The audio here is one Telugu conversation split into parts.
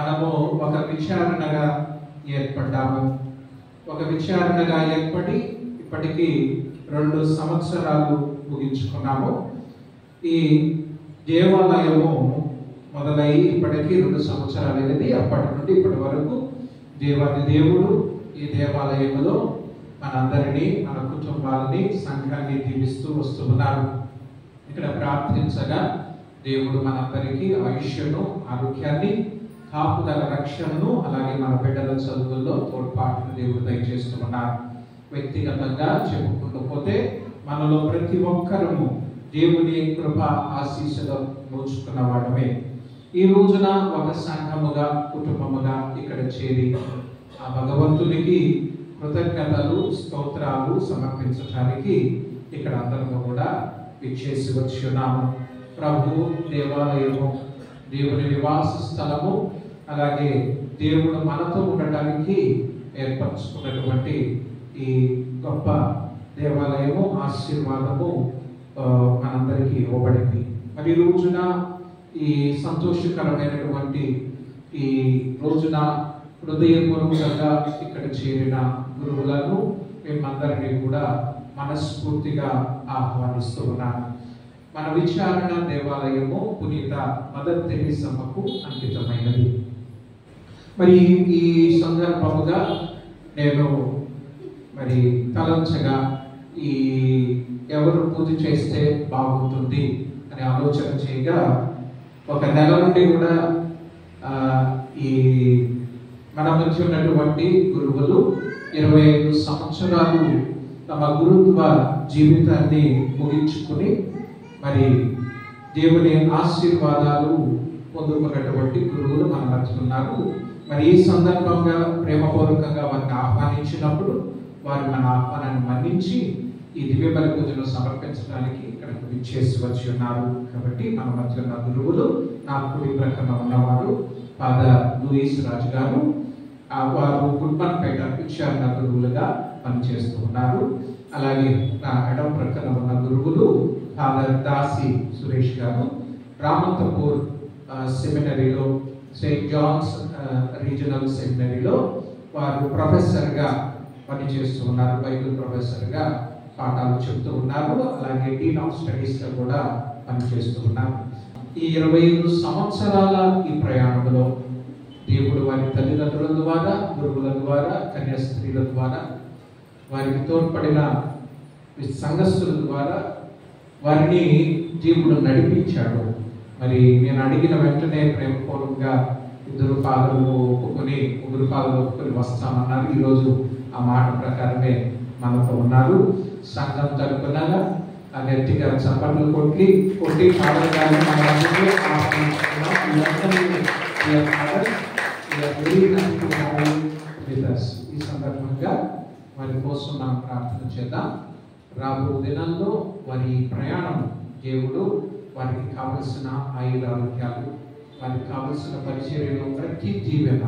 మనము ఒక విచారణగా ఏర్పడ్డాము. ఒక విచారణగా ఏర్పడి ఇప్పటికీ 2 సంవత్సరాలు ముగించుకున్నాము. ఈ దేవాలయము మొదలై ఇప్పటికీ 2 సంవత్సరాలు అనేది. అప్పటి నుండి ఇప్పటి వరకు దేవుడు ఈ దేవాలయంలో మనందరినీ, మన కుటుంబాలని, సంఘాన్ని దీవిస్తూ వస్తూ ఉన్నారు. ఇక్కడ ప్రార్థించగా దేవుడు మనందరికీ ఆయుష్ను, ఆరోగ్యాన్ని, కాపుదల, రక్షణను, అలాగే మన బిడ్డల చదువుల్లో తోడ్పాటును దేవుడు దయచేస్తూ ఉన్నారు. వ్యక్తిగతంగా చెప్పుకుంటూ పోతే మనలో ప్రతి ఒక్కరము దేవుని కృప ఆశీస్సులో నోచుకున్న వాడమే. ఈ రోజున ఒక సంఘముగా, కుటుంబముగా ఇక్కడ చేరి ఆ భగవంతునికి కృతజ్ఞతలు, స్తోత్రాలు సమర్పించడానికి ఇక్కడ అందరము కూడా విచ్చేసి వచ్చి ఉన్నాము. ప్రభు దేవాలయము, దేవుని నివాస స్థలము, అలాగే దేవుడు మనతో ఉండటానికి ఏర్పరచుకున్నటువంటి ఈ గొప్ప దేవాలయము, ఆశీర్వాదము మనందరికీ ఇవ్వబడింది. మరి ఈ రోజున ఈ సంతోషకరమైనటువంటి ఈ రోజున హృదయపూర్వకంగా ఇక్కడ చేరిన గురువులను మేమందరినీ కూడా మనస్ఫూర్తిగా ఆహ్వానిస్తూ ఉన్నాను. మన విచారణ దేవాలయము పునీత మదర్ తెరీసమ్మకు అంకితమైనది. మరి ఈ సందర్భముగా నేను మరి తలంచగా ఈ ఎవరు పూజ చేస్తే బాగుంటుంది అని ఆలోచన చేయగా ఒక నెల నుండి కూడా ఈ మన మధ్య ఉన్నటువంటి గురువులు 25 సంవత్సరాలు తమ గురుత్వ జీవితాన్ని ముగించుకుని మరి దేవుని ఆశీర్వాదాలు పొందుకున్నటువంటి గురువులు మన మధ్య ఉన్నారు. మరి ఈ సందర్భంగా ప్రేమపూర్వకంగా వారిని ఆహ్వానించినప్పుడు వారు మన ఆహ్వానాన్ని మన్నించి ఈ దివ్య బలి పూజను సమర్పించడానికి ఇక్కడికి విచ్చేసి వచ్చి ఉన్నారు. కాబట్టి మన మధ్య ఉన్న గురువులు, నా కుడి ప్రక్కన ఉన్నవారు ఫాదర్ లూయిస్ రాజు గారు, వారు గుడ్మన్పేట విచారణ గురువులుగా పనిచేస్తూ ఉన్నారు. అలాగే నా ఎడమ ప్రక్కన ఉన్న గురువులు ఫాదర్ దాసి సురేష్ గారు, రామంతపూర్ సెమినరీలో, సెయింట్ జాన్స్ రీజనల్ సెమినరీలో వారు ప్రొఫెసర్గా పనిచేస్తూ ఉన్నారు. బైబిల్ ప్రొఫెసర్గా పాఠాలు చెప్తూ ఉన్నారు. అలాగే డీన్ ఆఫ్ స్టడీస్గా కూడా పనిచేస్తూ ఉన్నారు. ఈ 25 సంవత్సరాల ఈ ప్రయాణంలో దేవుడు వారి తల్లిదండ్రుల ద్వారా, గురువుల ద్వారా, కన్యాస్త్రీల ద్వారా, వారికి తోడ్పడిన సంఘస్థుల ద్వారా వారిని దేవుడు నడిపించాడు. మరి నేను అడిగిన వెంటనే ప్రేమపూర్వకంగా 2 పాదలు ఒప్పుకొని, 3 పాదలు ఒప్పుకొని వస్తామన్నారు. ఈరోజు ఆ మాట ప్రకారమే మనతో ఉన్నారు. సంఘం తరపునగా గట్టిగా చప్పట్లు కొట్టి పాడగానే మన ఈ సందర్భంగా వారి కోసం మనం ప్రార్థన చేద్దాం. రాబో దినాల్లో వారి ప్రయాణం దేవుడు వారికి కావలసిన ఆయురారోగ్యాలు, వారికి కావలసిన పరిచర్యలో ప్రతి దీవెన,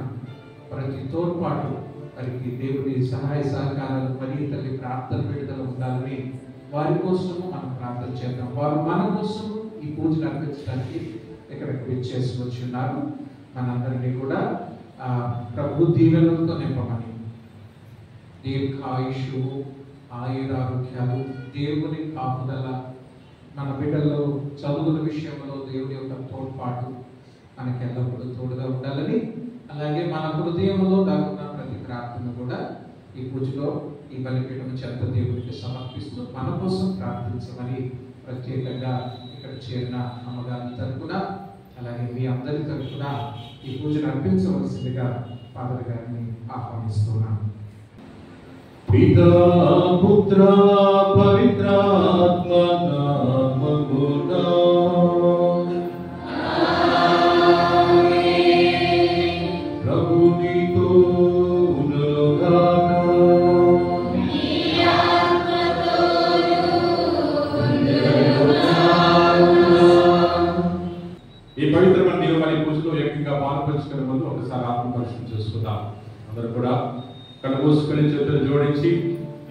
ప్రతి తోడ్పాటు వారికి దేవుడి సహాయ సహకారాలు, మరి తల్లి ప్రార్థన విడుదల ఉండాలని వారి కోసము మనం ప్రార్థన చేద్దాం. వారు మన కోసం ఈ పూజలు అర్పించడానికి ఇక్కడికి విచ్చేసి వచ్చి ఉన్నారు. మనందరినీ కూడా ప్రభు దీవెనలతో నింపమని, దీర్ఘాయుషు, ఆయురారోగ్యాలు, దేవుని కాపుదల, మన బిడ్డల్లో చదువుల విషయంలో దేవుని యొక్క తోడ్పాటు మనకి ఎల్లప్పుడూ తోడుగా ఉండాలని, అలాగే మన హృదయంలో దాగున్న ప్రతి ప్రార్థన కూడా ఈ పూజలో, ఈ బలిపీఠం చెంత దేవుడికి సమర్పిస్తూ మన కోసం ప్రార్థించమని ప్రత్యేకంగా ఇక్కడ చేరిన అమ్మగారి తరపున, అలాగే మీ అందరి తరపున ఈ పూజను అర్పించవలసిందిగా ఫాదర్ గారిని ఆహ్వానిస్తున్నాను. పితా పుత్ర పవిత్రాత్మ నామమునా ప్రభు నీతో ఈ పవిత్రమైన దివ్యబలి పూజలో ఏకంగా పాల్పంచుకునే ముందు ఒకసారి ఆత్మపరిశీలన చేసుకుందాం. అందరూ కూడా కళ్ళు మూసుకొని చేతులు జోడించి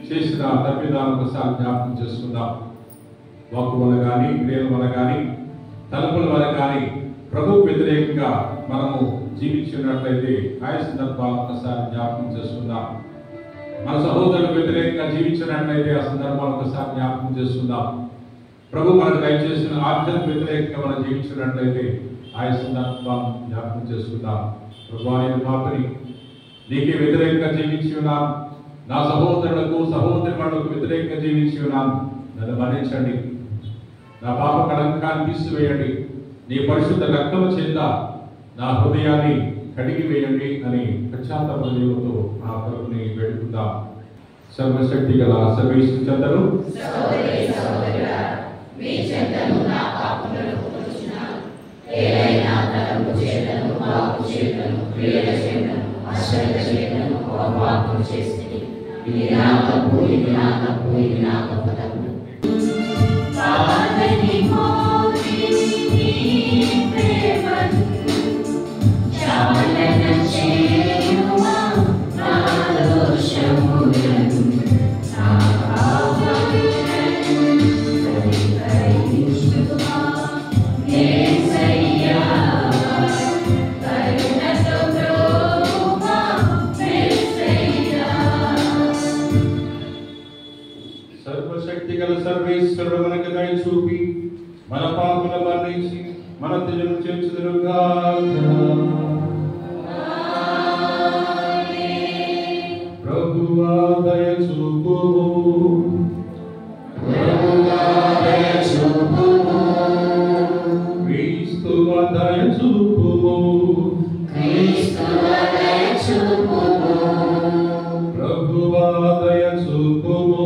చేసిన తప్పిదాలను ఒకసారి జ్ఞాపకం చేసుకుందాం. వాక్కు వల్ల కానీ, క్రియల వల్ల కానీ, తలుపుల వల్ల కానీ ప్రభు వ్యతిరేకంగా మనము జీవించినట్లయితే ఆయా సందర్భాలు ఒకసారి జ్ఞాపకం చేసుకుందాం. మన సహోదరులకు వ్యతిరేకంగా జీవించినట్లయితే ఆ సందర్భాలు ఒకసారి జ్ఞాపకం చేసుకుందాం. ప్రభు మనకు దయచేసిన ఆజ్ఞలకు వ్యతిరేకంగా మనం జీవించినట్లయితే ఆయా సందర్భాలను జ్ఞాపకం చేసుకుందాం. ప్రభు నేను పాపని నీకే వ్యతిరేకంగా జీవించి ఉన్నాను, నా సహోదరులకు సహోదరులకు వ్యతిరేకంగా జీవించి ఉన్నాను, నన్ను మన్నించండి, నా పాప కళంకాన్ని తీసివేయండి, నీ పరిశుద్ధ రక్తము చేత నా హృదయాన్ని కడిగి వేయండి అని పశ్చాత్తాపంతో నా ప్రభుని వేడుకుందాం. సర్వశక్తి గల సర్వేశ్వరుని చెంతను సర్వేశ్వరుడు మనకు దయ చూపి మన పాపముల మన్నించి మన తెలను చేర్చుదురుగాక. ప్రభువా దయ చూపుము, ప్రభువా దయ చూపుము, క్రీస్తువా దయ చూపుము, క్రీస్తువా దయ చూపుము, ప్రభువా దయ చూపుము,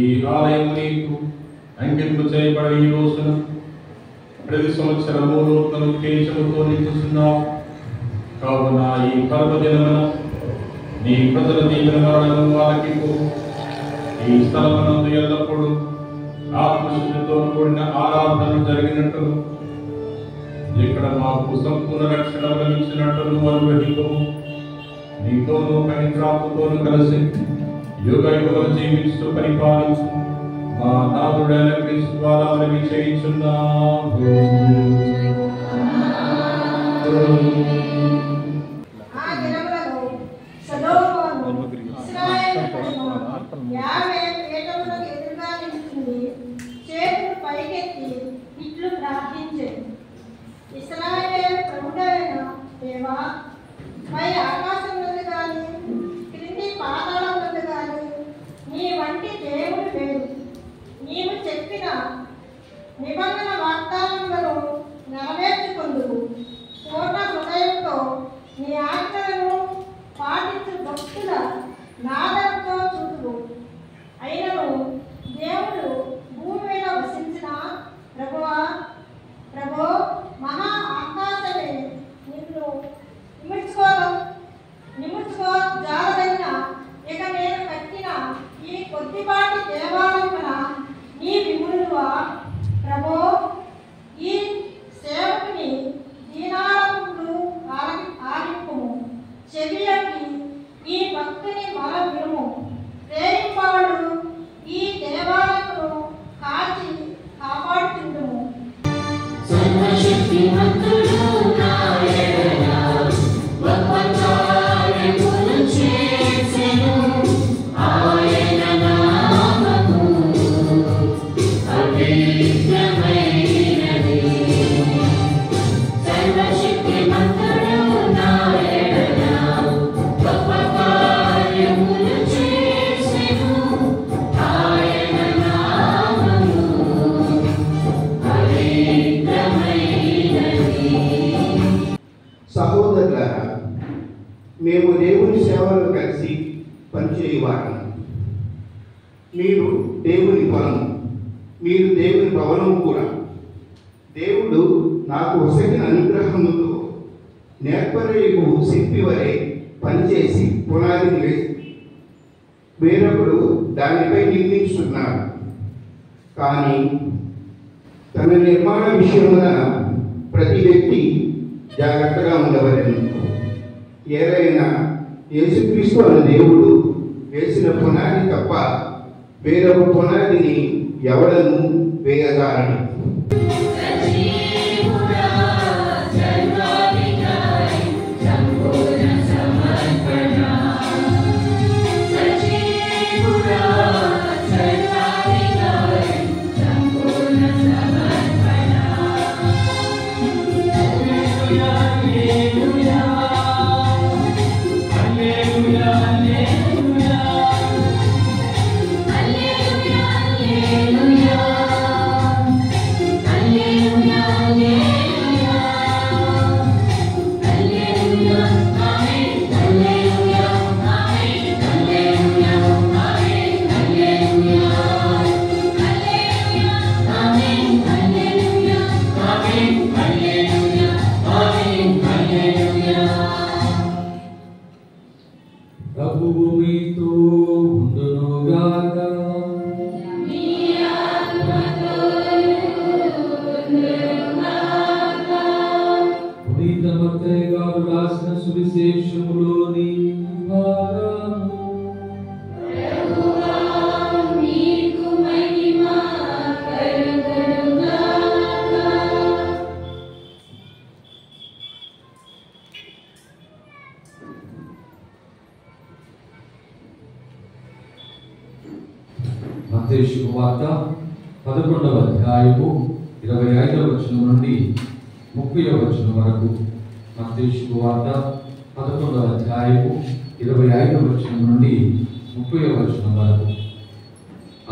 ఈ ఆలయం నీకు అంకితం చేయబడి ఈ రోజున ప్రతి సంవత్సరము నూతన ఉద్దేశముతో నిలుస్తున్నావు. కావున ఈ పర్వదినమున నీ ప్రజల దీవెనలను ఆలకింపు. ఈ స్థలమునందు ఎల్లప్పుడూ ఆత్మశుద్ధితో కూడిన ఆరాధనలు జరిగినట్టు ఇక్కడ మాకు సంపూర్ణ రక్షణ లభించినట్లు అనుగ్రహించుము. నీతోనూ పవిత్రాత్మతోనూ కలిసి యుగ యుగములు జీవిస్తూ పరిపాలించు మా నాథుడైన క్రీస్తు ద్వారా మనవి చేయుచున్నాము. ఇశ్రాయేలు ప్రభుడైన దేవా, పై ఆకాశం నుండి కానీ క్రింది పాతాళం నుండి కానీ నీ వంటి దేవుడు లేడు. నీవు చెప్పిన నిబంధన వాగ్దానములను నెరవేర్చుకుందువు. పూర్ణ హృదయంతో నీ ఆజ్ఞలను పాటించు భక్తుల నాదంతో చూడు. అయినను దేవుడు భూమి మీద వసించిన ప్రభో మహా ఆకాశమే నిన్ను నిముడ్చుకో జారదైన ఇక నేను కట్టిన ఈ కొద్దిపాటి దేవాలయమున నీ విములువా ప్రభో. ఈ సేవకుని దీనారములు ఆలింపుము, చెవియకి ఈ భక్తుని మొర వినుము. ప్రేమింపడు ఈ దేవాలయమును కాచి కాపాడుతుండుము. సర్వశక్తిమంతుడు నా యెహోవా గొప్ప కార్యములు చేసెను. ఆయన నామము పవిత్రమైనది. సర్వశక్తిమంతుడు నా యెహోవా గొప్ప కార్యములు చేసెను. ఆయన నామము సహోదరులారా, మేము దేవుని సేవలో కలిసి పనిచేయవారు. మీరు దేవుని పొలము, మీరు దేవుని భవనము కూడా. దేవుడు నాకు ఒసగిన అనుగ్రహముతో నేర్పరేకు శిల్పి వలె పనిచేసి పునాదిని వేసి వేరొకడు దానిపై నిర్మించుతున్నాడు. కానీ తన నిర్మాణ విషయమున ప్రతి వ్యక్తి జాగ్రత్తగా ఉండవలెను. ఏదైనా యేసుక్రీస్తు అనే దేవుడు వేసిన పునాది తప్ప వేరొక పునాదిని ఎవడను వేయజాలడు. ప్రభువు మీతో ఉండునుగాక. పునీత మత్తయి గారు రాసిన సువిశేషములోని భాగము. మత్తయి శుభవార్త 11వ అధ్యాయము 25వ వచనం నుండి 30వ వచనం వరకు. మత్తయి శుభవార్త 11వ అధ్యాయము 25వ వచనం నుండి 30వ వచనం వరకు.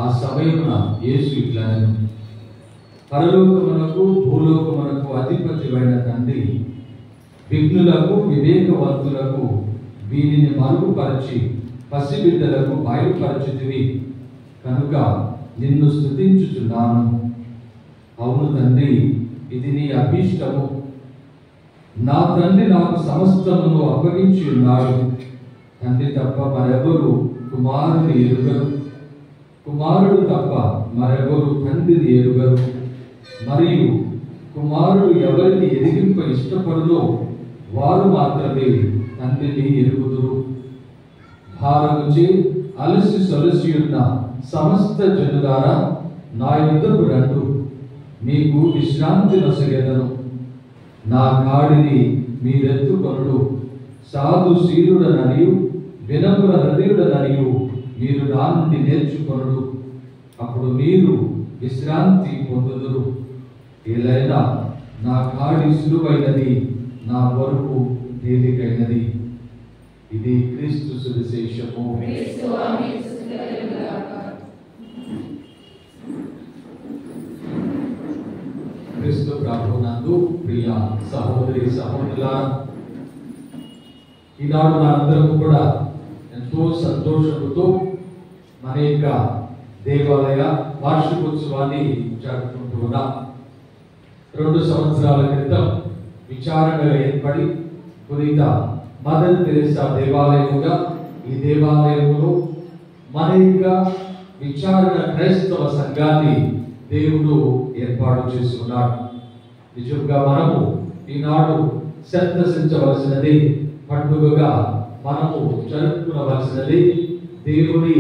ఆ సమయమున యేసు ఇట్లనెను, పరలోకమునకు భూలోకమునకు అధిపతివైన తండ్రి, విఘ్నులకు వివేకవంతులకు వీరిని మరుగుపరచి పసిబిడ్డలకు బయలుపరచుతివి కనుక నిన్ను స్తుతించుచున్నాను. అవును తండ్రి, ఇది నీ అభీష్టము. నా తండ్రి నాకు సమస్తమును అప్పగించి ఉన్నాడు. తండ్రి తప్ప మరెవరు కుమారుని ఎరుగరు, కుమారుడు తప్ప మరెవరు తండ్రిని ఎరుగరు. మరియు కుమారుడు ఎవరిని ఎదిగింప ఇష్టపడులో వారు మాత్రమే తండ్రిని ఎరుగుదురు. భారముచే అలసి సొలసి ఉన్న సమస్త జనులారా, నా యుద్ధకు రండు, మీకు విశ్రాంతి నొసగెదను. నా కాడిని మీరెత్తుకొనుడు. సాధుశీలుడననియు వినమ్ర హృదయుడననియు మీరు నా నుండి నేర్చుకొనుడు. అప్పుడు మీరు విశ్రాంతి పొందుదురు. ఏలైనా నా కాడి సులువైనది, నా వరకు తేలికైనది. ఇది క్రీస్తు సువిశేషము. క్రీస్తు ప్రభునందు నందు ప్రియ సహోదరి సహోదరులారా, ఈనాడు మనందరం కూడా ఎంతో సంతోషంతో మన యొక్క దేవాలయ వార్షికోత్సవాన్ని జరుపుకుంటూ ఉన్నాం. 2 సంవత్సరాల క్రితం విచారణగా ఏర్పడి పునీత మదర్ తెరెసా దేవాలయముగా ఈ దేవాలయంలో మన యొక్క విచారణ క్రైస్తవ సంఘాన్ని దేవుడు ఏర్పాటు చేసుకున్నాడు. నిజంగా మనము ఈనాడు సంతసించవలసినది, పండుగగా మనము జరుపుకునవలసినది దేవుని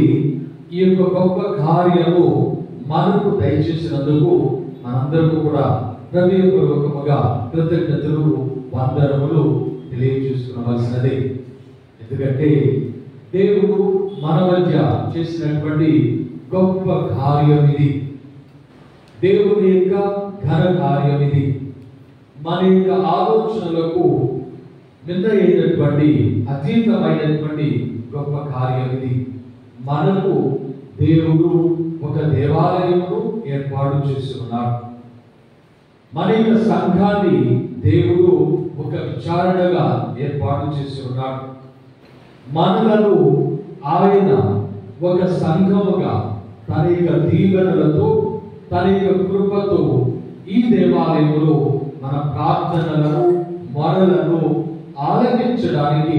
ఈ యొక్క గొప్ప కార్యము మనకు దయచేసినందుకు మనందరూ కూడా హృదయపూర్వకముగా కృతజ్ఞతలు వందనములు తెలియజేసుకోవలసినది. ఎందుకంటే దేవుడు మన మధ్య చేసినటువంటి గొప్ప కార్యం ఇది. దేవుని యొక్క ఘన కార్యం ఇది. మన యొక్క ఆలోచనలకు మిన్నైనటువంటి అతీతమైనటువంటి గొప్ప కార్యం ఇది. మనకు దేవుడు ఒక దేవాలయమును ఏర్పాటు చేస్తున్నాడు. మన యొక్క సంఘాన్ని దేవుడు ఒక విచారణగా ఏర్పాటు చేసి ఉన్నాడు. మనలను ఆయన ఒక సంఘముగా తన యొక్క దీవెనలతో, తన యొక్క కృపతో ఈ దేవాలయంలో మన ప్రార్థనలను మొరలను ఆలకించడానికి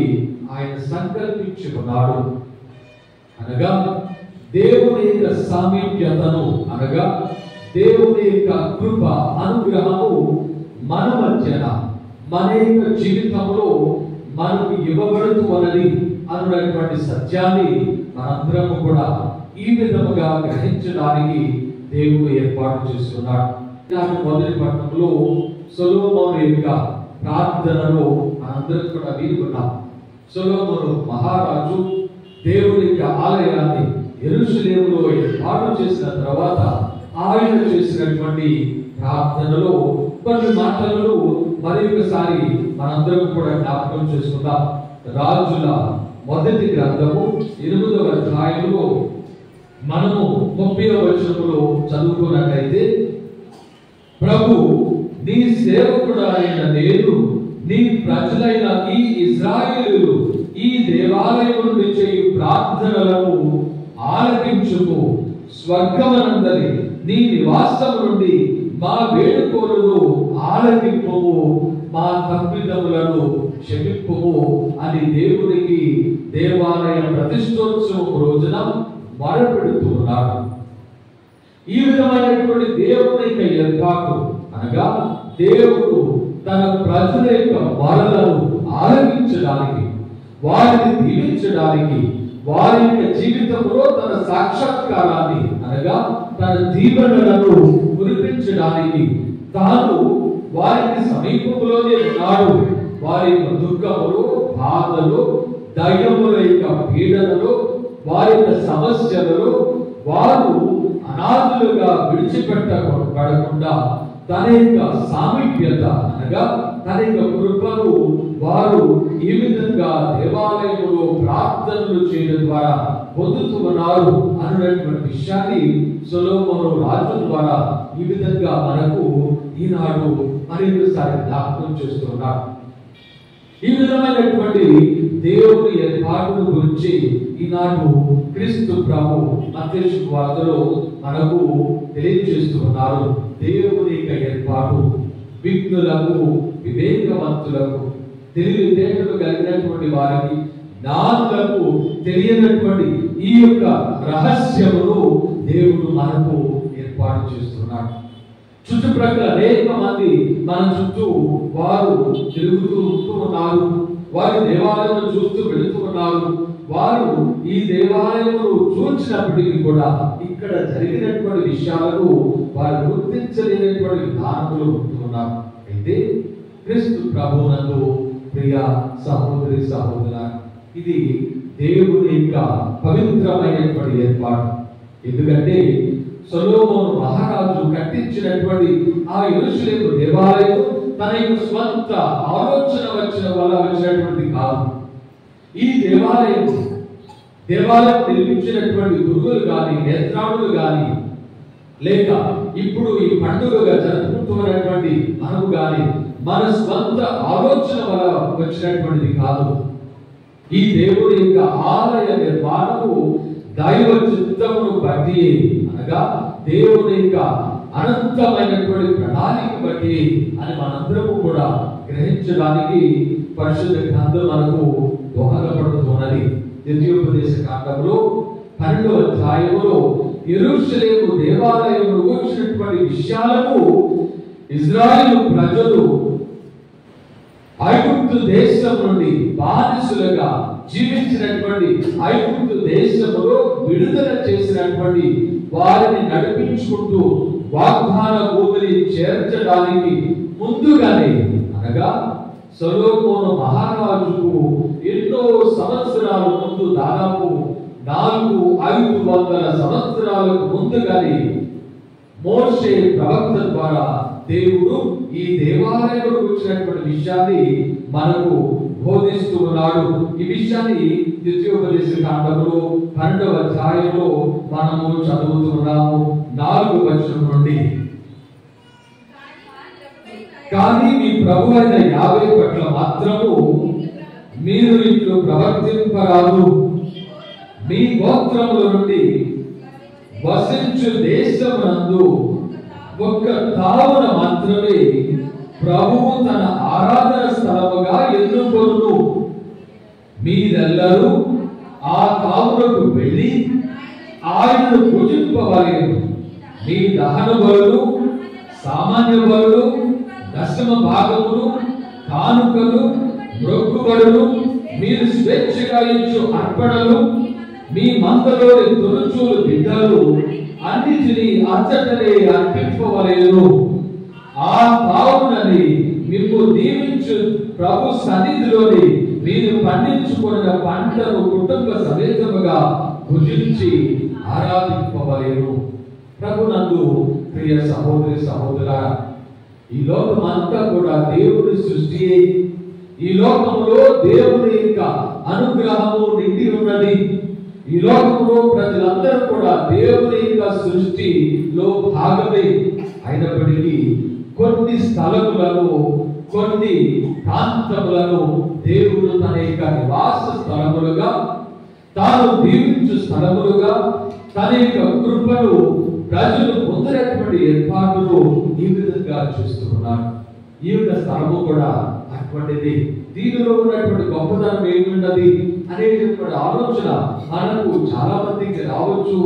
ఆయన సంకల్పించుకున్నాడు. అనగా దేవుని యొక్క సామీప్యతను, అనగా దేవుని యొక్క కృప అనుగ్రహము మన మధ్యన, మన యొక్క జీవితంలో మనకు ఇవ్వబడుతూ ఉన్నది అన్నటువంటి సత్యాన్ని మనందరము కూడా ఈ విధముగా గ్రహించడానికి దేవుడు ఏర్పాటు చేస్తున్నాడు. మొదటి పట్టణంలో సొలొమోను యొక్క ప్రార్థనలో మనందరం కూడా వినుకున్నాం. సొలొమోను మహారాజు దేవుని యొక్క ఆలయాన్ని యెరూషలేములో ఏర్పాటు చేసిన తర్వాత ఆయన చేసినటువంటి ప్రార్థనలో కొన్ని మాటలను మరి ఒకసారి మనందరం కూడా జ్ఞాపకం చేసుకుందాం. రాజుల మొదటి గ్రంథము 8వ అధ్యాయంలో మనము 30వ వచనంలో చదువుకున్నట్లయితే, ప్రభు నీ సేవకుడైన నేను నీ ప్రజలైన ఈ ఇశ్రాయేలులు ఈ దేవాలయం నుండి చేయు ప్రార్థనలను ఆలకించుము. స్వర్గమనందరి నీ నివాసం నుండి మా వేడుకోలను ఆలకింపుము, మా తప్పిదములను క్షమింపుము అని దేవునికి దేవాలయ ప్రతిష్టోత్సవం రోజున మొరపెడుతూ ఉన్నాడు. ఈ విధమైనటువంటి దేవుని యొక్క ఏర్పాటు, అనగా దేవుడు తన ప్రజల యొక్క మొరలను ఆలకించడానికి, వారిని దీవించడానికి, వారి యొక్క జీవితంలో తన సాక్షాత్కారాన్ని, అనగా తన దీవెనలను కురిపించడానికి తాను వారికి సమీపంలోనే ఉన్నాడు. వారి యొక్క దుఃఖములు, బాధలు, దయ్యముల యొక్క పీడనలు, వారి యొక్క సమస్యలలో వారు అనాథులుగా విడిచిపెట్టబడకుండా తన యొక్క సామీప్యత, అనగా తన యొక్క కృపను వారు ఈ విధంగా దేవాలయంలో ప్రార్థనలు చేయడం ద్వారా పొందుతూ ఉన్నారు అన్నటువంటి విషయాన్ని సొలొమోను రాజు ద్వారా ఈ విధంగా మనకు ఈనాడు మరొకసారి జ్ఞాపకం చేస్తున్నారు. ఈ విధమైనటువంటి దేవుని ఏర్పాటును గురించి ఈనాడు క్రీస్తు ప్రభు మత్తయి సువార్తలో మనకు తెలియజేస్తూ ఉన్నారు. దేవుని యొక్క ఏర్పాటు విజ్ఞులకు, వివేకవంతులకు, తెలివితేటలు కలిగినటువంటి వారికి, జ్ఞానులకు తెలియనటువంటి ఈ యొక్క రహస్యమును దేవుడు మనకు ఏర్పాటు చేస్తున్నాడు. చుట్టుప్రక్కల అనేక మంది మన చుట్టూ వారు తిరుగుతూ ఉన్నారు. వారి దేవాలయం చూస్తూ వెళుతూ ఉన్నారు. వారు ఈ దేవాలయమును చూసినప్పటికీ కూడా ఇక్కడ జరిగినటువంటి విషయాలను వారు గుర్తించలేనటువంటి విధానములు ఉంటున్నారు. అయితే క్రీస్తు ప్రభువునందు ప్రియ సహోదరి సహోదరులారా, ఇది దేవుని యొక్క పవిత్రమైనటువంటి ఏర్పాటు. ఎందుకంటే సొలొమోను మహారాజు కట్టించినటువంటి ఆ యెరూషలేము దేవాలయం తన యొక్క స్వంత ఆలోచన వల్ల వచ్చినటువంటి కాదు. ఈ దేవాలయం నిర్మించినటువంటి గురువులు కానీ, నేత్రాణులు కానీ లేక ఇప్పుడు ఈ పండుగగా జరుపుకుంటున్నటువంటి మనకు కానీ మన స్వంత ఆలోచన వల్ల వచ్చినటువంటిది కాదు. ఈ దేవుడి యొక్క ఆలయ నిర్మాణము దైవ చిత్తమును బట్టి, అనగా దేవుని యొక్క అనంతమైనటువంటి ప్రణాళిక బట్టి అని మనందరము కూడా గ్రహించడానికి పరిశుద్ధ గ్రంథం మనకు దోహదపడుతున్నది. ద్వితీయోపదేశ కాండంలో 12వ అధ్యాయంలో యెరూషలేము దేవాలయమును గురించినటువంటి విషయాలను ఇజ్రాయేలు ప్రజలు ఐగుప్తు దేశం నుండి బానిసలుగా జీవించినటువంటి ఐగుప్తు దేశములో విడుదల చేసినటువంటి వారిని నడిపించుకుంటూ వాగ్దాన భూమిని చేర్చడానికి ముందుగానే, అనగా సొలొమోను మహారాజుకు ఎన్నో సంవత్సరాల ముందు, దాదాపు 400-500 సంవత్సరాలకు ముందుగానే మోషే ప్రవక్త ద్వారా దేవుడు ఈ దేవాలయంలో వచ్చినటువంటి విషయాన్ని మనకు బోధిస్తూ ఉన్నాడు. ఈ విషయాన్ని ద్వితీయోపదేశ కాండంలో 12వ అధ్యాయంలో మనము చదువుతున్నాము 4వ వచనం నుండి. కానీ మీ ప్రభు అయిన యావే పట్ల మాత్రము మీరు ఇట్లు ప్రవర్తింపరాదు. మీ గోత్రముల నుండి వసించు దేశమునందు ఒక్క తావున మాత్రమే ప్రభువు తన ఆరాధన స్థలముగా ఎన్నుకొనును. మీరెల్లరూ ఆ తావునకు వెళ్ళి ఆయనను పూజింపవలెను. మీ దహన బలులు, సామాన్య బలులు, దశమ భాగములు, కానుకలు, మొక్కుబడులు, మీరు స్వేచ్ఛగా ఇచ్చు అర్పణలు, మీ మందలోని తొలుచూలు బిడ్డలు అన్నిటినీ అచ్చటనే అర్పింపవలెను. ఆ తావునని మిమ్ము దీవించు ప్రభు సన్నిధిలోని మీరు పండించుకున్న పంటను కుటుంబ సమేతముగా భుజించి ఆరాధింపవలెను. ప్రభునందు ప్రియ సహోదరి సహోదరా, ఈ లోకమంతా కూడా దేవుని సృష్టి. ఈ లోకంలో దేవుని యొక్క అనుగ్రహము నిండి ఉన్నది. ఈ లోకంలో ప్రజలందరూ కూడా దేవుని యొక్క సృష్టిలో భాగమే. అయినప్పటికీ కొన్ని స్థలములను, కొన్ని ప్రాంతములను దేవుడు తన యొక్క నివాస స్థలములుగా, తాను దీవించు స్థలములుగా, తన యొక్క కృపను ప్రజలు పొందినటువంటి ఏర్పాటును ఈ విధంగా చూస్తున్నారు. ఈ యొక్క స్థలము కూడా అటువంటిది. దీనిలో ఉన్నటువంటి గొప్పతనం ఏమున్నది అనేటువంటి ఆలోచన మనకు చాలా మందికి రావచ్చు.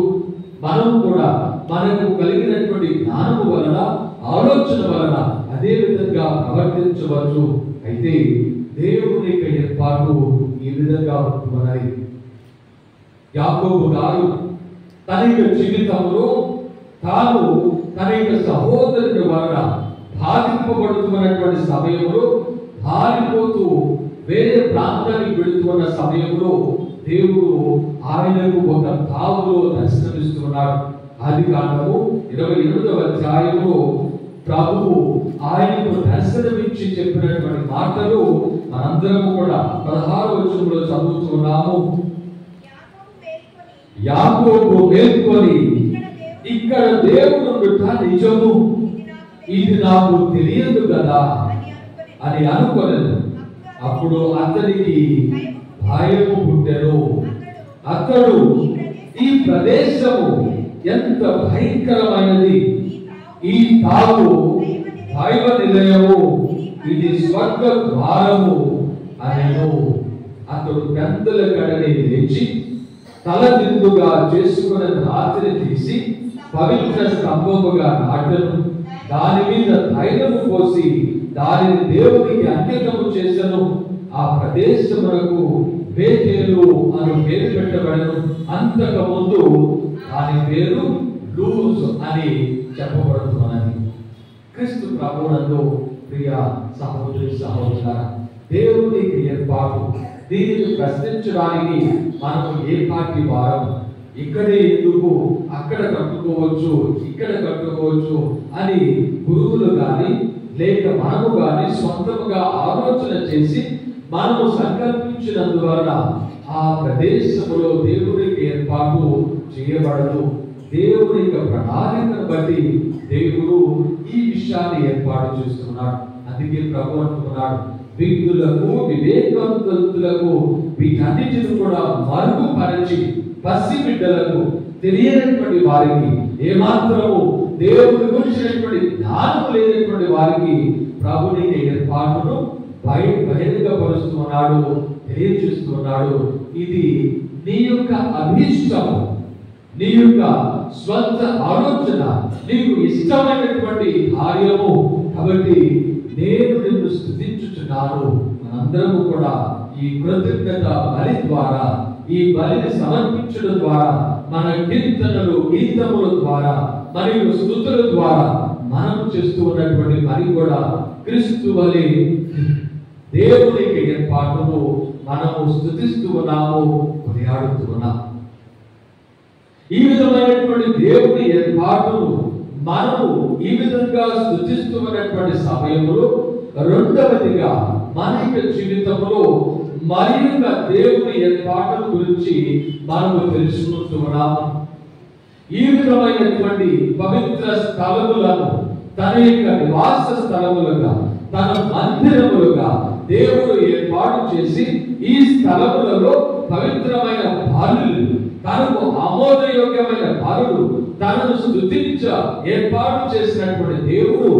మనం కూడా మనకు కలిగినటువంటి జ్ఞానము వలన, ఆలోచన వలన అదే విధంగా ప్రవర్తించవచ్చు. అయితే దేవుని యొక్క ఏర్పాటు ఈ విధంగా ఉంటున్నాయి. యాకోబు గారు తన యొక్క జీవితంలో తాను తన యొక్క సహోదరుని వలన బాధింపబడుతున్నటువంటి సమయంలో, పారిపోతూ వేరే ప్రాంతానికి వెళుతున్న సమయంలో దేవుడు ఆయనకు ఒక తావులో దర్శనమిస్తున్నాడు. ఆదికాండము 28వ అధ్యాయంలో ప్రభువు ఆయనకు దర్శనమిచ్చి చెప్పినటువంటి మాటలు మనందరం కూడా 16వ వచనంలో చదువుతున్నాము. యాకోబు మేల్కొని ఇక్కడ దేవుడుట నిజము, ఇది నాకు తెలియదు కదా అని అనుకోలేదు. అప్పుడు అతనికి భయము పుట్టెను. అతడు ఈ ప్రదేశము ఎంత భయంకరమైనది, ఈ తావు దైవ నిలయము, ఇది స్వర్గ ద్వారము అనెను. అతడు పెద్దల కడని లేచి తల దిండుగా చేసుకున్న రాత్రి తీసి పవిత్ర స్తంభముగా నాటెను. దాని మీద తైలము పోసి దానిని దేవునికి అంకితము చేసెను. ఆ ప్రదేశమునకు బేతేలు అని పేరు పెట్టబడను. అంతకు ముందు దాని పేరు లూజ్ అని చెప్పబడుతున్నది. క్రీస్తు ప్రభువునందు ప్రియ సహోదరి సహోదరులారా, దేవుని ఏర్పాటు, దీనిని ప్రశ్నించడానికి మనము ఏ పార్టీ వారం, ఇక్కడే ఎందుకు, అక్కడ కట్టుకోవచ్చు, ఇక్కడ కట్టుకోవచ్చు అని గురువులు కానీ లేక మనము కానీ సొంతముగా ఆలోచన చేసి మనము సంకల్పించినందువలన ఆ ప్రదేశములో దేవునికి ఏర్పాటు చేయబడదు. దేవుని యొక్క ప్రణాళికను బట్టి దేవుడు ఈ విషయాన్ని ఏర్పాటు చేస్తున్నాడు. అందుకే ప్రభు అంటున్నాడు, విజ్ఞులకు వివేకవంతులకు వీటన్నిటిని కూడా మరుగుపరచి పసి బిడ్డలకు తెలియనటువంటి వారికి ఏమాత్రము దేవుని గురించినటువంటి జ్ఞానం లేనటువంటి వారికి ప్రభుని ఏర్పాటును బహిరంగపరుస్తున్నాడు, తెలియజేస్తున్నాడు. ఇది నీ యొక్క అభిష్టము, నీ యొక్క స్వంత ఆలోచన, నీకు ఇష్టమైనటువంటి కార్యము. కాబట్టి నేను నిన్ను స్తుతించుచున్నాను. మనందరము కూడా ఈ కృతజ్ఞత బలి ద్వారా, ఈ బలిని సమర్పించడం ద్వారా, మన కీర్తనలు గీతముల ద్వారా మరియు స్తుతుల ద్వారా మనం చేస్తూ ఉన్నటువంటి పని కూడా క్రీస్తు వలె దేవునికి ఏర్పాటును మనము స్తుతిస్తూ ఉన్నాము, కొనియాడుతూ ఉన్నాము. ఈ విధమైనటువంటి దేవుని ఏర్పాటును మనము ఈ విధంగా స్తుతిస్తూ ఉన్నటువంటి సమయంలో రెండవదిగా మన యొక్క జీవితంలో మరింత దేవుని ఏర్పాటుల గురించి మనము తెలుసుకుంటూ ఉన్నాము. ఈ విధమైనటువంటి పవిత్ర స్థలములను తన యొక్క నివాస స్థలములుగా, తన మందిరములుగా దేవుడు ఏర్పాటు చేసి ఈ స్థలములలో పవిత్రమైన బలులు, తనకు ఆమోదయోగ్యమైన బలులు, తనను స్తుతించ ఏర్పాటు చేసినటువంటి దేవుడు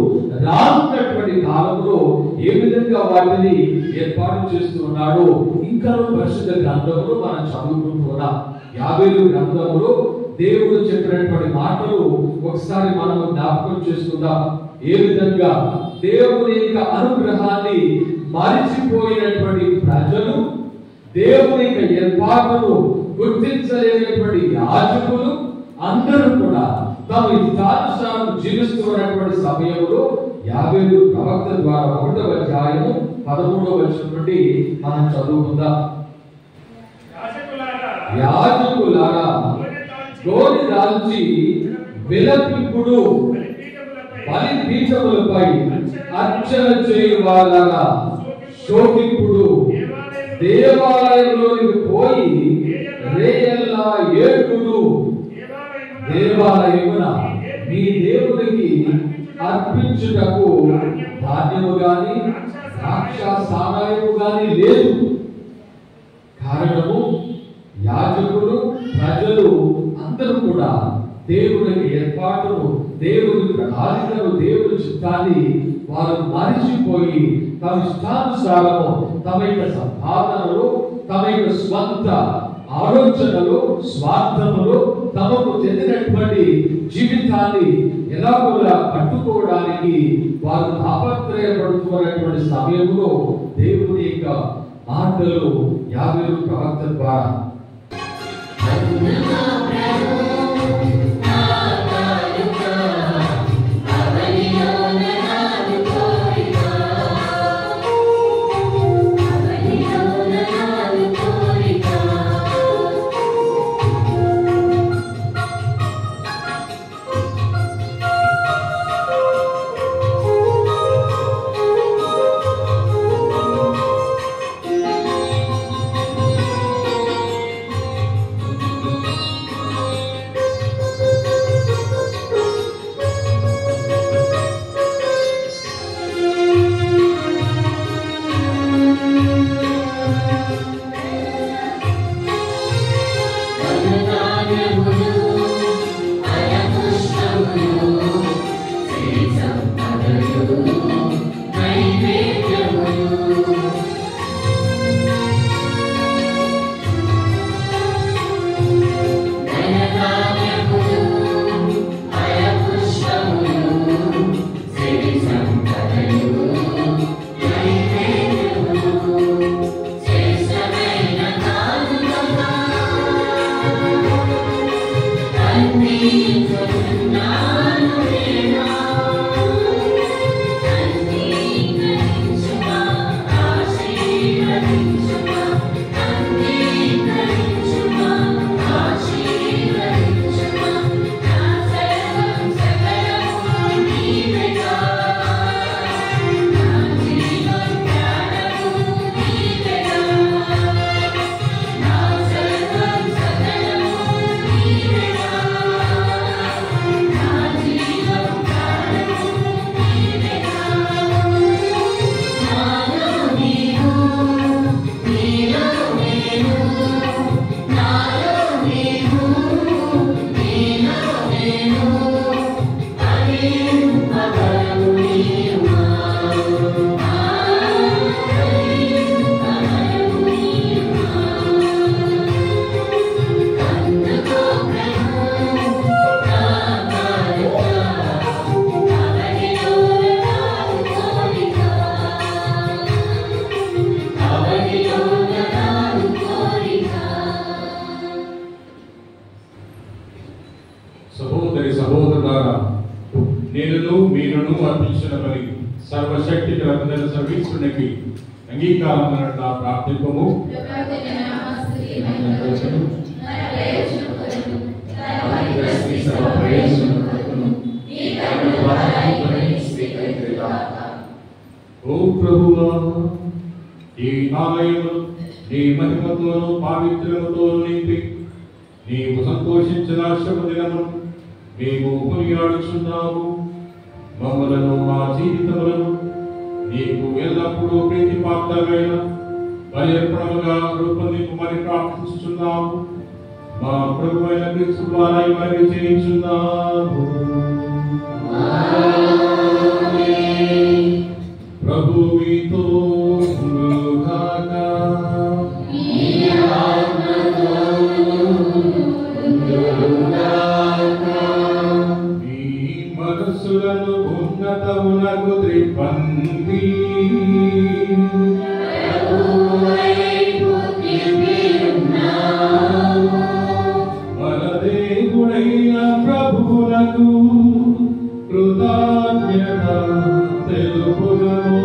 రానున్నటువంటి కాలంలో ఏ విధంగా వాటిని ఏర్పాటు చేస్తూ ఉన్నాడో ఇంకా పరిశుద్ధ గ్రంథములు మనం చదువుకుంటున్నాం. 50 గ్రంథములు దేవుడు చెప్పినటువంటి మాటలు ఒకసారి మనం జ్ఞాపకం చేసుకుందాం. ఏ విధంగా దేవుని యొక్క అనుగ్రహాన్ని మరిచిపోయినటువంటి ప్రజలు, దేవుని యొక్క ఏర్పాటును గుర్తించలేనటువంటి యాజకులు అందరూ కూడా తమ ఇష్టానుసారం జీవిస్తున్నటువంటి సమయంలో 50 ప్రవక్త ద్వారా 1వ అధ్యాయము 13వ వచనం నుండి మనం చదువుకుందాం. యాజకులారా గోని దాల్చి విలపింపుడు బలిపీఠములపై అర్చన చేయువారా శోకింపుడు దేవాలయంలోనికి పోయి రేయల్లా ఏడుగుడు దేవాలయమున మీ దేవునికి అర్పించుటకు ధాన్యము గాని ద్రాక్షాసారాయము గాని లేదు. కారణము యాజకులు ప్రజలు అందరూ కూడా దేవుని ఏర్పాటును, దేవుని ప్రణాళికను, దేవుని చిత్తాన్ని వారు మరిచిపోయి తమ ఇష్టానుసారము, తమ యొక్క సంపాదనలు, తమ యొక్క స్వంత ఆలోచనలు, స్వార్థములు, తమకు చెందినటువంటి జీవితాన్ని ఎలాగోలా పట్టుకోవడానికి వారు తాపత్రయపడుతున్నటువంటి సమయంలో దేవుని యొక్క మాటలు 50 ప్రవక్తల ద్వారా నేను మీరును అర్పించిన బలి సర్వశక్తి గల సర్వీశ్వరునికి అంగీకారం ప్రార్థింపము. ఓ ప్రభువా, ఈ ఆలయము నీ మహిమతోను పావిత్ర్యముతోను నింపి నీవు సంతోషించిన శుభ దినము మేము కొనియాడుచున్నాము. మమ్మలను మా జీవితములను నీకు ఎల్లప్పుడూ ప్రీతిపాత్రమైన బలిర్పణముగా రూపొందింపమని ప్రార్థించుచున్నాము. మా ప్రభువైన క్రీస్తు ద్వారా మనవి చేయుచున్నాము. ప్రభు మీతో ఉండుగాక. మీ మనస్సులను ఉన్నతమునకు త్రిప్పండి. మన దేవుడైన ప్రభువునకు కృతజ్ఞత తెలుపుదము.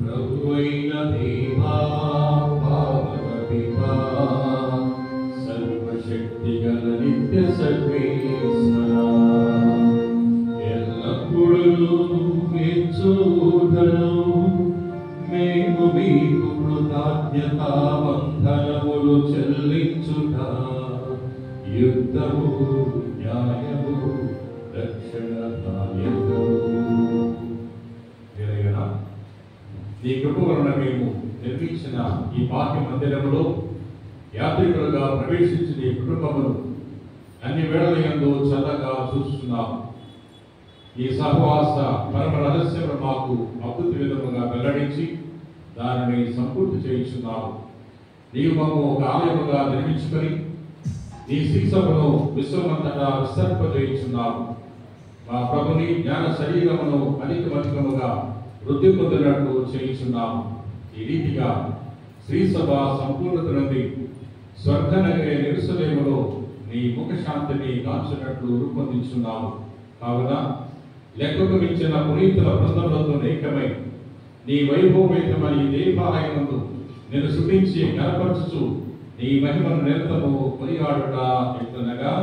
ప్రభువైన దేవా, పావన పితా, సర్వశక్తిగల నిత్య సర్వేశ్వరా, ఎల్లప్పుడూ మెచ్చుదను మేము మీకు కృతజ్ఞతా వందనములు చెల్లించుట యుద్ధము, న్యాయము, రక్షణదాయకము. నీ కృప వలన మేము నిర్మించిన ఈ బాహ్య మందిరంలో యాత్రికులుగా ప్రవేశించిన ఈ కుటుంబమును అన్ని వేళల యందు చల్లగా చూస్తున్నాము. ఈ సహవాస పరమ రహస్యమును మాకు అద్భుత విధముగా వెల్లడించి దానిని సంపూర్తి చేయించున్నాము. నీవు మమ్ము ఒక ఆలయముగా నిర్మించుకొని నీ శిక్షమును విశ్వమంతటా విస్తరింపజేయించున్నాము. మా ప్రభుని జ్ఞాన శరీరమును అధికమధికముగా వృద్ధి పొందినట్లు చేయించున్నాము. ఈ రీతిగా శ్రీసభ సంపూర్ణత నుండి స్వర్గనగరే యెరూషలేములో నీ ముఖశాంతిని కాంచినట్లు రూపొందించున్నాము. కావున లెక్కకు మించిన పునీతుల బృందములతో ఏకమై నీ వైభవమైతమని దేవాలయమందు నేను శుభించి కనపరచుచు నీ మహిమను నిరంతరము కొనియాడుట ఎట్లనగా,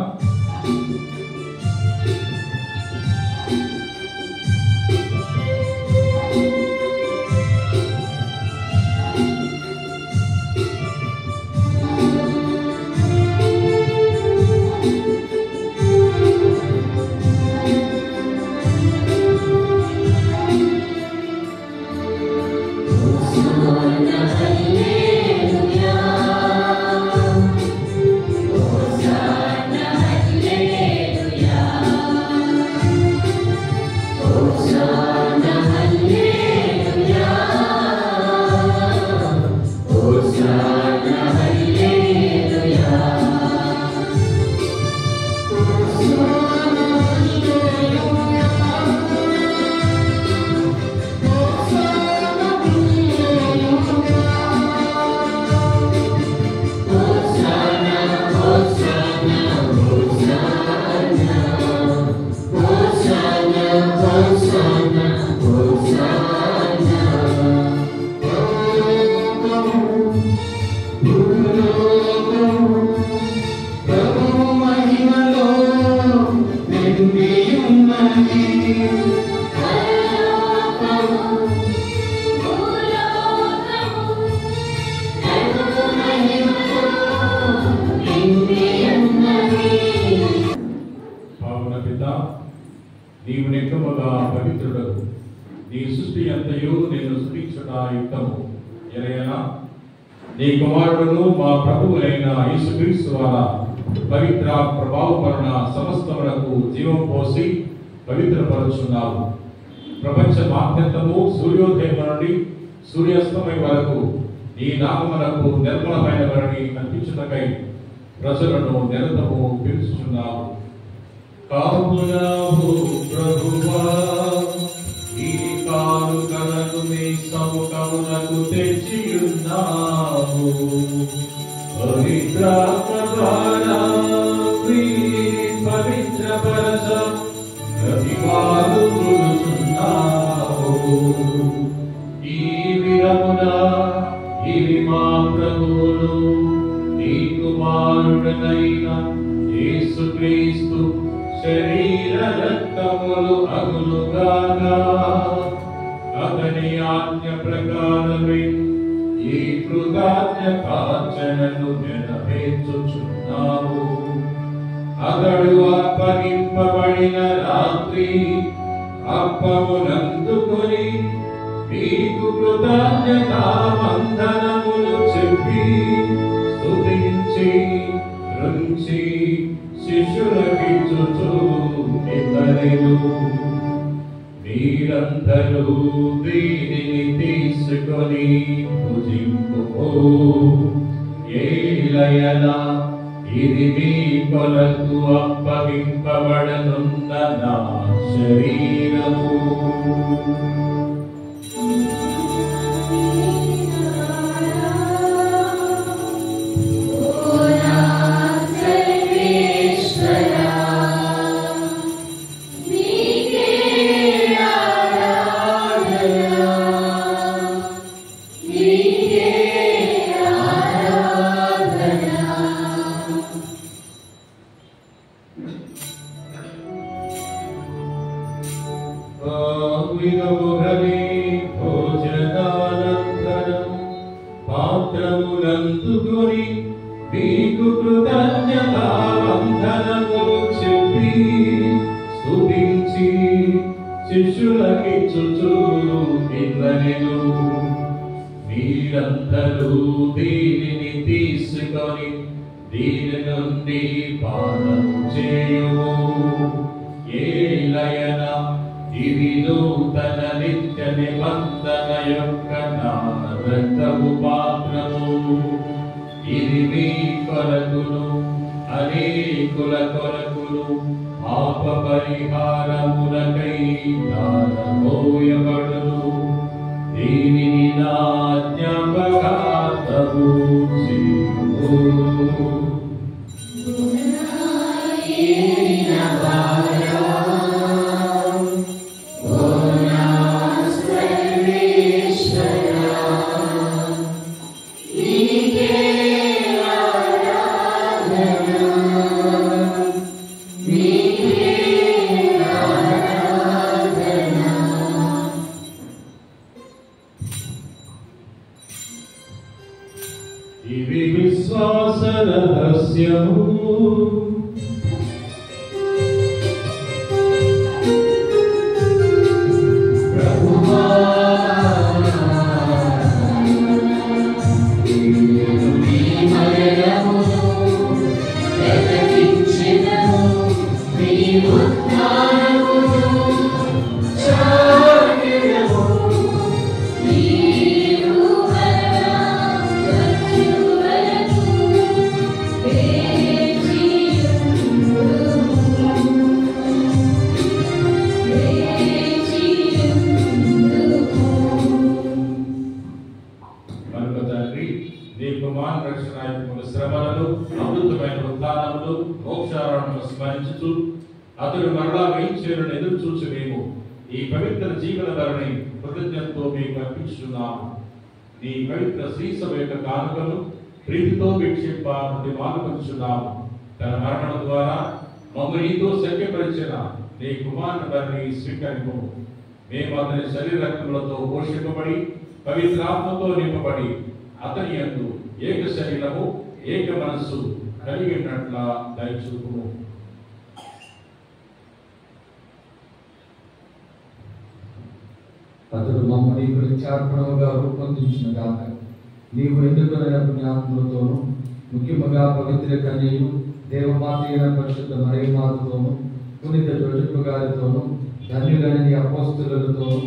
నీవు నిక్కముగా పవిత్రుడవు. నీ సృష్టి అంతయు నేను సృష్టించుట యుక్తము. ఎలయనా నీ కుమారుడును మా ప్రభువులైన యేసుక్రీస్తు ద్వారా పవిత్ర ప్రభావం వలన సమస్తమునకు జీవం పోసి పవిత్రపరుచున్నావు. ప్రపంచ మాధ్యంతము సూర్యోదయం నుండి సూర్యాస్తమయం వరకు నీ నామమునకు నిర్మలమైన వారిని కల్పించుటకై ప్రజలను నిరంతరము పిలుచుచున్నావు. కావున ప్రభువా ఈ కానుకలను నీ సముఖమునకు తెచ్చియున్నావు. పవిత్రాత్మ ద్వారా వీరిని పవిత్రపరచ ప్రతివారు కొలుచున్నావు. ఈ విధమున ఇవి మా ప్రభువును నీ కుమారుడనైన యేసుక్రీస్తు శరీర రక్తములు అగులుగాగా అతని ఆజ్ఞ ప్రకారమే ఈ కృతజ్ఞతార్చనను నెరవేర్చుచున్నాము. అతడు అప్పగింపబడిన రాత్రి అప్పమునందుకొని మీకు కృతజ్ఞతా వందనములు చెప్పి స్తుతించి రుంచి శిష్యులకిచ్చుచు ఇతరులు మీరందరూ దీనిని తీసుకొని భుజింపుకో. ఏలయనా ఇది మీ కొరకు అప్పగింపబడనున్న నా శరీరము. భోజనానంతరం పాత్రమునందుకొని మీకు కృతజ్ఞతా వందనములు చెప్పి స్తుతించి శిష్యులకిచ్చుచు ఇట్లనెను. మీరందరూ దీనిని తీసుకొని దీని నుండి పానము చేయుము. ఏలయనా ఇవి నూతన నిత్య నిబంధన యొక్క నా రక్తపు పాత్రము. ఇది మీ కొరకును అనేకుల కొరకును పాప పరిహారములకై దానమోయబడును. దీనిని నా జ్ఞాపకార్థము చేయుము. ఇవి విశ్వాస రహస్యము. ప్రభువా నీ మరణమును ప్రకటించెదము, నీ ఉత్థానమును చాటెదము. శ్రమలను అమృతమైన ఉత్థానములు మోక్షాలను స్మరించుచు అతడు మరలా వేయించేరును ఎదురు చూసి మేము ఈ పవిత్ర జీవన ధరని కృతజ్ఞతతో మీకు అర్పించున్నాము. నీ పవిత్ర శ్రీసభ యొక్క కానుకలు ప్రీతితో వీక్షింప నుండి మానుకొచ్చున్నాము. తన మరణం ద్వారా మమ్మల్ని నీతో సఖ్యపరిచిన నీ కుమారుని ధరని స్వీకరింపు. మేము అతని శరీర రక్తములతో పోషింపబడి పవిత్రాత్మతో నింపబడి అతని యందు ఏక శరీరము ఏక మనస్సు కలిగి ఉన్నట్ల దయచూపుము. అతడు మమ్మల్ని ప్రత్యార్పణముగా రూపొందించిన గాక. నీవు ఎన్నుకొనిన పుణ్యాత్మలతోనూ ముఖ్యముగా పవిత్ర కన్యయు దేవమాత అయిన పరిశుద్ధ మరియమాతతోనూ పునీత జోజప్ప గారితోనూ ధన్యులైన నీ అపోస్తలులతోనూ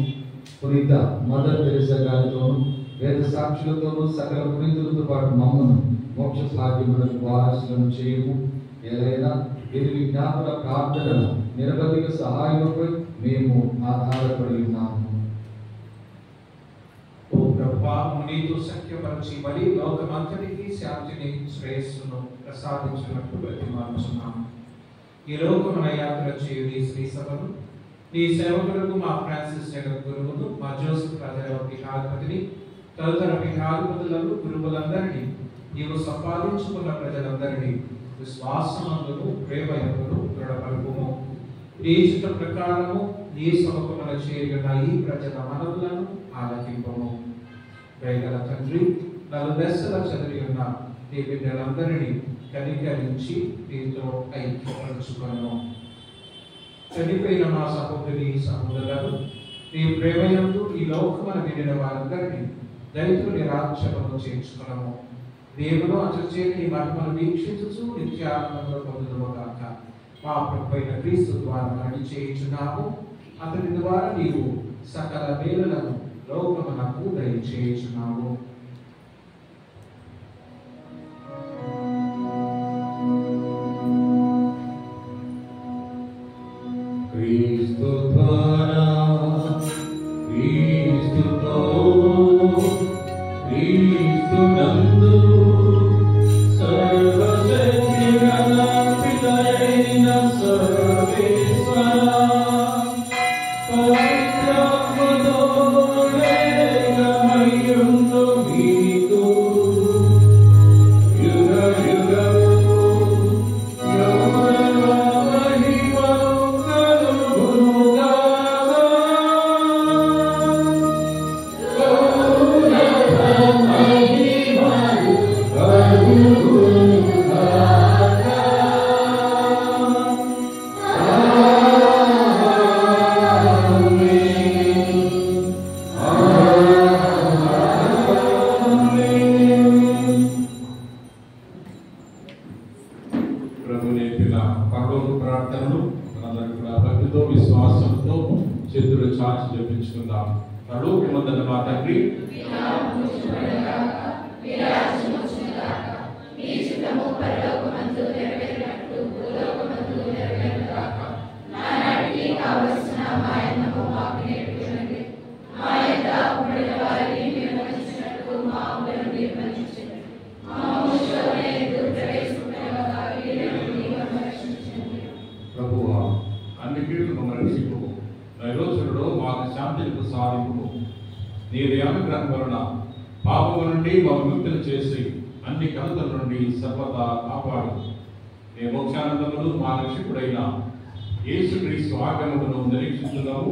పునీత మదర్ తెరెసా గారితోనూ వేద సాక్షులతోనూ సకల పునీతులతో పాటు మమ్మను మోక్ష భాగ్యములకు వారసులను చేయము. ఏదైనా ఇది విజ్ఞాపన ప్రార్థనల నిరవధిక సహాయముపై మేము ఆధారపడి ఉన్నాము. ప్రభావం నీతో సఖ్యపరిచి మరి లోకమంతటికి శాంతిని శ్రేయస్సును ప్రసాదించినట్టు ప్రతిమానుచున్నాము. ఈ లోకమున యాత్ర చేయు నీ శ్రీ సభను నీ సేవకులకు మా ఫ్రాన్సిస్ జగత్ గురువును మా జోసెఫ్ రాజారావు పీఠాధిపతిని తదితర పీఠాధిపతులను గురువులందరినీ నీవు సంపాదించుకున్న ప్రజలందరినీ విశ్వాసమందును ప్రేమయందును దృఢపరుపుము. నీ ఇష్ట ప్రకారము నీ సమకమున చేరిన ఈ ప్రజల మనవులను ఆలకింపము. దయగల తండ్రి, నలుదశల చదివి ఉన్న నీ బిడ్డలందరినీ కనికరించి నీతో ఐక్యపరచుకొను. చనిపోయిన మా సహోదరి సహోదరులను నీ ప్రేమయందు ఈ లోకమున విడిన వారందరినీ దైతుని రాజ్యమును చేర్చుకునము. దేవుడు అచే నీ మహిమను వీక్షించుచు నిత్యానందంలో పొందుదుముగాక. మా ప్రభువైన క్రీస్తు ద్వారా నడిచేయుచున్నాము. అతని ద్వారా నీవు సకల మేలులను లోకమునకు దయచేయుచున్నావు. క్రీస్తు ద్వారా క్రీస్తుతో క్రీస్తునందు సర్వశక్తిగల పితయైన సర్వేశ్వరా పవిత్రాత్మతో ఏకమయ్యుండు మీకు యుగ యుగము గౌరవ మహిమలు కలుగునుగాక. గౌరవ మహిమలు కలుగునుగాక. ప్రభు నేర్పిన పరలోక ప్రార్థనలు మనందరూ కూడా భక్తితో విశ్వాసంతో చేతులు చాచి జపించుకుందాం. పరలోకమందున్న మా తండ్రి, ప్రభువా అన్ని కీడులు మమ్మల్ని రక్షింపుము. నైరోజులలో మాకు శాంతిని ప్రసాదింపుము. నీ అనుగ్రహం వలన పాపము నుండి మా విముక్తులు చేసి అన్ని కలతల నుండి సర్వదా కాపాడు. నీ మోక్షానందములు మా రక్షకుడైన యేసుక్రీస్తు ఆగమమును నిరీక్షిస్తున్నాము.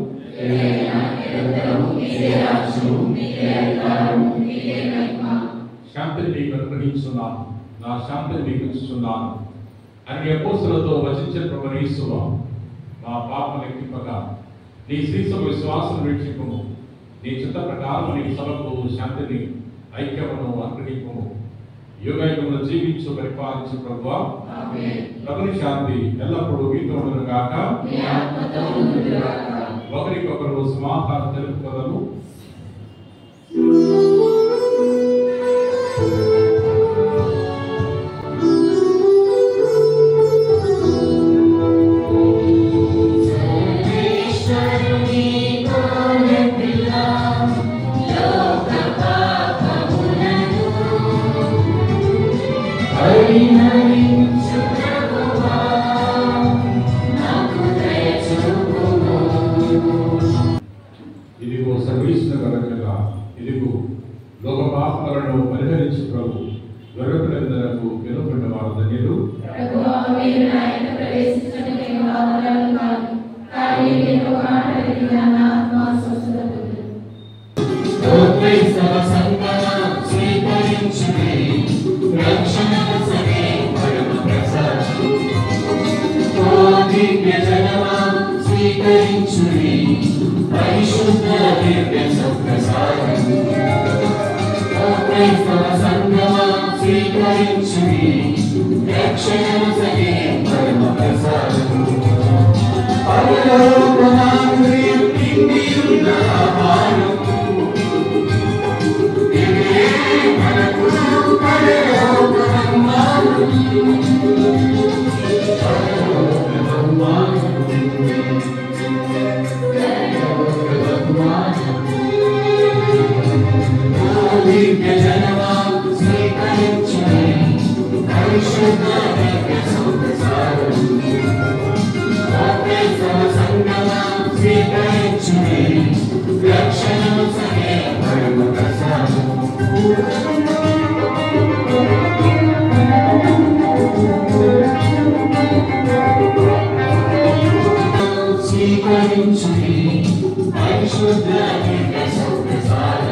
శాంతిని నీకు అనుగ్రహించున్నాను, నా శాంతిని నీకు ఇస్తున్నాను అని అపోస్తలులతో వచించిన ప్రభువైన యేసువా, మా పాపం లెక్కింపగా నీ శ్రీసభ విశ్వాసం వీక్షింపుము. నీ చిత్త ప్రకారం నీ సభకు శాంతిని ఐక్యమును అనుగ్రహింపుము. యుగయుగములు జీవించు పరిపాలించు ప్రభువా, ప్రభుని శాంతి ఎల్లప్పుడూ మీతో ఉండును గాక. ఒకరికొకరు సమాధానం తెలుపుకోదము. ఇదిగో సర్వీసుల కలగగా, ఇదిగో లోక పాపములను పరిహరించు ప్రభు. గొర్రెపిల్లలకు పిలువబడిన వారు ధన్యులు. Oh స్తుతించుడి పరిశుద్ధ దివ్య సౌఖ్యసాల